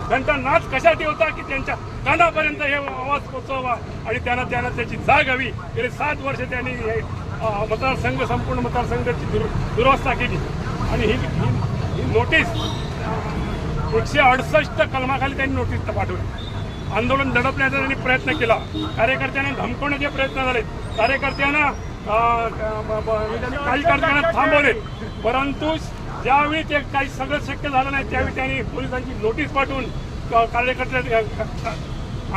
त्यांचा नाच कशासाठी होता की त्यांच्या कानापर्यंत हे आवाज पोचवावा आणि त्यांना त्याची जाग हवी. गेले 7 वर्ष त्यांनी हे मतदारसंघ संपूर्ण मतदारसंघाची दुरवस्था केली आणि ही नोटीस 168 कलमाखाली त्यांनी नोटीस पाठवली. आंदोलन दडपण्याचा त्यांनी प्रयत्न केला. कार्यकर्त्यांना धमकवण्याचे प्रयत्न झाले. कार्यकर्त्यांना काही कार्यकर्त्यांना थांबवले. परंतु ज्यावेळी ते काही सगळं शक्य झालं नाही त्यावेळी त्यांनी पोलिसांची नोटीस पाठवून कार्यकर्त्या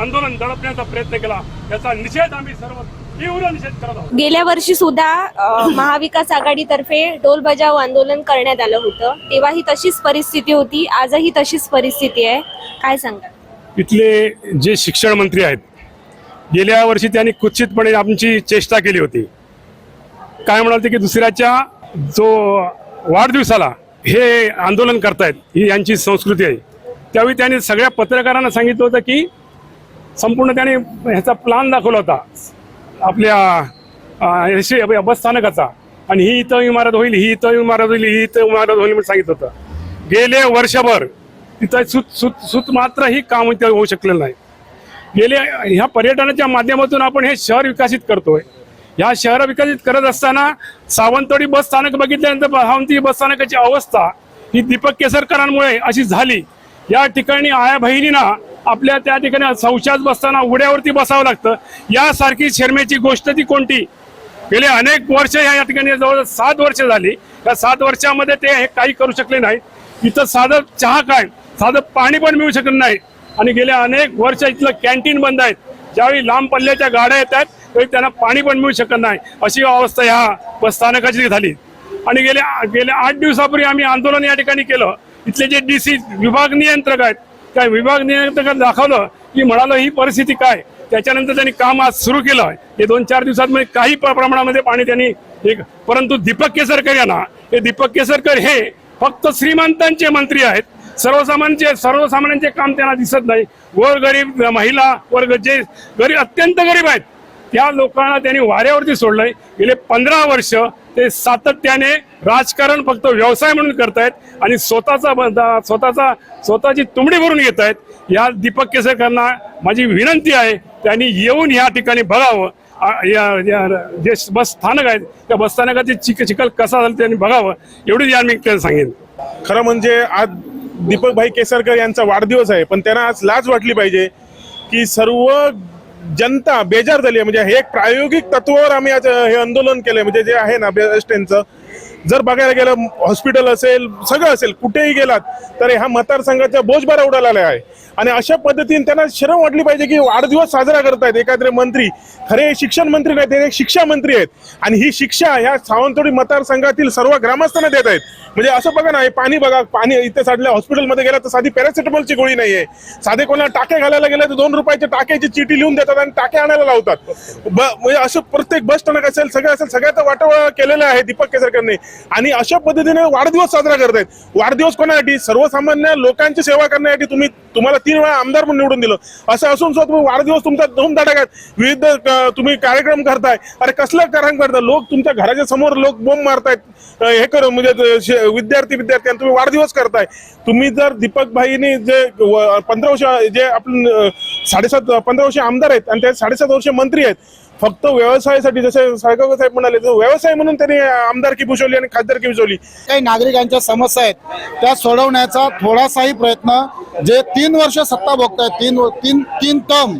आंदोलन दडपण्याचा प्रयत्न केला. याचा निषेध आम्ही सर्व तीव्र निषेध करत आहोत. गेल्या वर्षी सुद्धा महाविकास आघाडीतर्फे ढोल बजाव आंदोलन करण्यात आलं होतं. तेव्हाही तशीच परिस्थिती होती, आजही तशीच परिस्थिती आहे. काय सांगा? इथले जे शिक्षण मंत्री आहेत गेल्या वर्षी त्यांनी कुत्सितपणे आमची चेष्टा केली होती. काय म्हणाले की दुसऱ्याच्या जो वाढदिवसाला हे आंदोलन करतायत ही यांची संस्कृती आहे. त्यावेळी त्यांनी सगळ्या पत्रकारांना सांगितलं होतं की संपूर्ण त्याने ह्याचा प्लान दाखवला होता आपल्या बस स्थानकाचा आणि ही इथं इमारत होईल, ही इथं इमारत होईल, ही इथं इमारत होईल म्हणून सांगितलं होतं. गेले वर्षभर तिथं सुत मात्र ही काम होऊ शकलेलं नाही. गेले ह्या पर्यटनाच्या माध्यमातून आपण हे शहर विकसित करतोय. ह्या शहर विकसित करत असताना सावंतवाडी बस स्थानक बघितल्यानंतर सावंतवाडी बस स्थानकाची अवस्था ही दीपक केसरकरांमुळे अशी झाली. या ठिकाणी आया बहिणींना आपल्या त्या ठिकाणी शौचास बसताना उड्यावरती बसावं लागतं. यासारखी शर्मेची गोष्ट ती कोणती? गेले अनेक वर्ष या ठिकाणी जवळ 7 वर्ष झाली. या 7 वर्षामध्ये ते हे काही करू शकले नाहीत. इथं साधं चहा काय साधं पाणी पण मिळू शकत नाही आणि गेल्या अनेक वर्ष इथलं कॅन्टीन बंद आहेत. ज्यावेळी लांब पल्ल्याच्या गाड्या येतात त्यावेळी त्यांना पाणी पण मिळू शकत नाही. अशी अवस्था ह्या बसस्थानकाची झाली. आणि गेल्या 8 दिवसापूर्वी आम्ही आंदोलन या ठिकाणी केलं. इथले जे DC विभाग नियंत्रक आहेत त्या विभाग नियंत्रकांना दाखवलं की म्हणालं ही परिस्थिती काय. त्याच्यानंतर त्यांनी काम आज सुरू केलं. हे 2-4 दिवसात म्हणजे काही प्रमाणामध्ये पाणी त्यांनी परंतु दीपक केसरकर यांना हे दीपक केसरकर हे फक्त श्रीमंतांचे मंत्री आहेत. सर्वसामान्यांचे काम त्यांना दिसत नाही. गोरगरीब महिला वर्ग जे गरीब अत्यंत गरीब आहेत त्या लोकांना त्यांनी वाऱ्यावरती सोडलंय. गेले 15 वर्ष ते सातत्याने राजकारण फक्त व्यवसाय म्हणून करतायत आणि स्वतःची तुंबडी भरून घेत आहेत. या दीपक केसरकरांना माझी विनंती आहे त्यांनी येऊन या ठिकाणी बघावं. जे बस स्थानक आहेत त्या बस स्थानकाची चिखल कसा झाला त्यांनी बघावं एवढीच या मी सांगेन. खरं म्हणजे आज दीपकभाई केसरकर यांचा वाढदिवस आहे पण त्यांना आज लाज वाटली पाहिजे की सर्व जनता बेजार झाली आहे. म्हणजे हे एक प्रायोगिक तत्वावर आम्ही आज हे आंदोलन केलंय. म्हणजे जे आहे ना बस स्टँडचं जर बघायला गेलं हॉस्पिटल असेल सगळं असेल कुठेही गेलात तर ह्या मतदारसंघाचा बोजबारा उडालेला आहे. आणि अशा पद्धतीने त्यांना शरम वाटली पाहिजे की वाढदिवस साजरा करतायत एखादे मंत्री. खरे शिक्षण मंत्री नाही ते शिक्षा मंत्री आहेत आणि ही शिक्षा ह्या सावंतवाडी मतदारसंघातील सर्व ग्रामस्थांना देत आहेत. म्हणजे असं बघा ना हे पाणी बघा पाणी इथे साडल्या हॉस्पिटलमध्ये गेला तर साधी पॅरासिटामॉलची गोळी नाहीये. साधे कोणाला टाके घालायला गेले तर 2 रुपयाच्या टाक्याची चिठी लिहून देतात आणि टाके आणायला लावतात. म्हणजे असं प्रत्येक बस स्थानक असेल सगळं असेल सगळ्याचं वाटोळं केलेलं आहे दीपक केसरकरने. आणि अशा पद्धतीने वाढदिवस साजरा करतायत. वाढदिवस कोणासाठी? सर्वसामान्य लोकांची सेवा करण्यासाठी. तुम्हाला 3 वेळा आमदार म्हणून निवडून दिलं असं असून सुद्धा तुम्ही वाढदिवस तुमचा धूमधडाक्यात विविध तुम्ही कार्यक्रम करताय. अरे कसलं कार्यक्रम करताय? लोक तुमच्या घराच्या समोर लोक बोंब मारतायत हे करून म्हणजे विद्यार्थी तुम्ही वाढदिवस करताय. तुम्ही जर दीपक भाईनी जे 15 वर्ष जे आपण 15 वर्ष आमदार आहेत आणि ते 7.5 वर्ष मंत्री आहेत फक्त व्यवसायासाठी जसे साळगावकर साहेब म्हणाले व्यवसाय म्हणून त्यांनी आमदारकी भूषवली आणि खासदारकी भूषवली. काही नागरिकांच्या समस्या आहेत त्या सोडवण्याचा थोडासाही प्रयत्न जे 3 वर्ष सत्ता भोगतायत 3 टर्म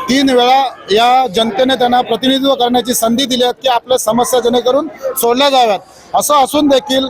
3 वेळा या जनतेने त्यांना प्रतिनिधित्व करण्याची संधी दिली आहे की आपल्या समस्या जेणेकरून सोडल्या जाव्यात. असं असून देखील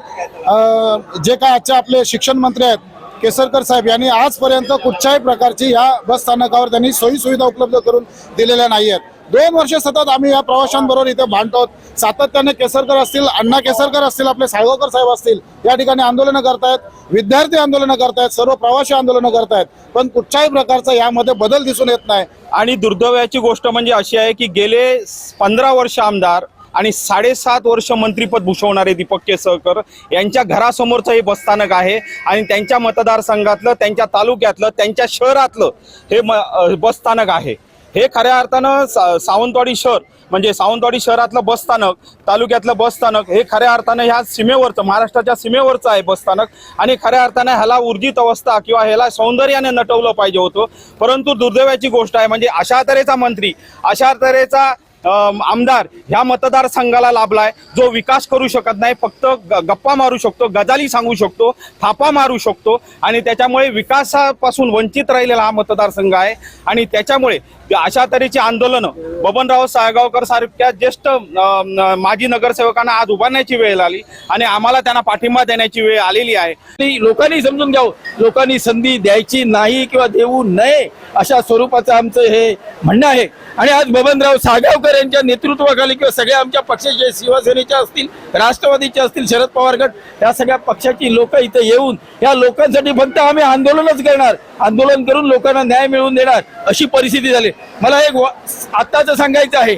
जे काय आजचे आपले शिक्षण मंत्री आहेत केसरकर साहेब यांनी आजपर्यंत कुठच्याही प्रकारची या बस स्थानकावर त्यांनी सोयी सुविधा उपलब्ध करून दिलेल्या नाही आहेत. 2 वर्ष सतत आम्ही या प्रवाशांबरोबर इथे भांडतो. सातत्याने केसरकर असतील अण्णा केसरकर असतील आपले साळगावकर साहेब असतील या ठिकाणी आंदोलनं करतायत. विद्यार्थी आंदोलनं करतायत. सर्व प्रवासी आंदोलनं करतायत. पण कुठच्याही प्रकारचा यामध्ये बदल दिसून येत नाही. आणि दुर्दैवाची गोष्ट म्हणजे अशी आहे की गेले 15 वर्ष आमदार आणि 7.5 वर्ष मंत्रीपद भूषवणारे दीपक केसरकर यांच्या घरासमोरचं हे बसस्थानक आहे आणि त्यांच्या मतदारसंघातलं त्यांच्या तालुक्यातलं त्यांच्या शहरातलं हे बसस्थानक आहे. हे खऱ्या अर्थानं सावंतवाडी शहर म्हणजे सावंतवाडी शहरातलं बसस्थानक, तालुक्यातलं बसस्थानक हे खऱ्या अर्थानं ह्या सीमेवरचं, महाराष्ट्राच्या सीमेवरचं आहे बसस्थानक आणि खऱ्या अर्थानं ह्याला ऊर्जित अवस्था किंवा ह्याला सौंदर्याने नटवलं पाहिजे होतं. परंतु दुर्दैवाची गोष्ट आहे म्हणजे अशा तऱ्हेचा मंत्री, अशा तऱ्हेचा आमदार ह्या मतदारसंघाला लाभलाय, जो विकास करू शकत नाही, फक्त गप्पा मारू शकतो, गजाली सांगू शकतो, थापा मारू शकतो आणि त्याच्यामुळे विकासापासून वंचित राहिलेला हा मतदारसंघ आहे. आणि त्याच्यामुळे अशा तऱ्हेची आंदोलनं बबनराव साळगावकर सारख्या ज्येष्ठ माजी नगरसेवकांना आज उभारण्याची वेळ आली आणि आम्हाला त्यांना पाठिंबा देण्याची वेळ आलेली आहे. लोकांनी समजून घ्यावं, लोकांनी संधी द्यायची नाही किंवा देऊ नये अशा स्वरूपाचं आमचं हे म्हणणं आहे. आणि आज बबनराव साळगावकर यांच्या नेतृत्वाखाली किंवा सगळ्या आमच्या पक्षाचे, शिवसेनेच्या असतील, राष्ट्रवादीचे असतील, शरद पवार गट, या सगळ्या पक्षाची लोक इथं येऊन या लोकांसाठी फक्त आम्ही आंदोलनच करणार, आंदोलन करून लोकांना न्याय मिळवून देणार अशी परिस्थिती झाली. मला एक आत्ताच सांगायचं आहे,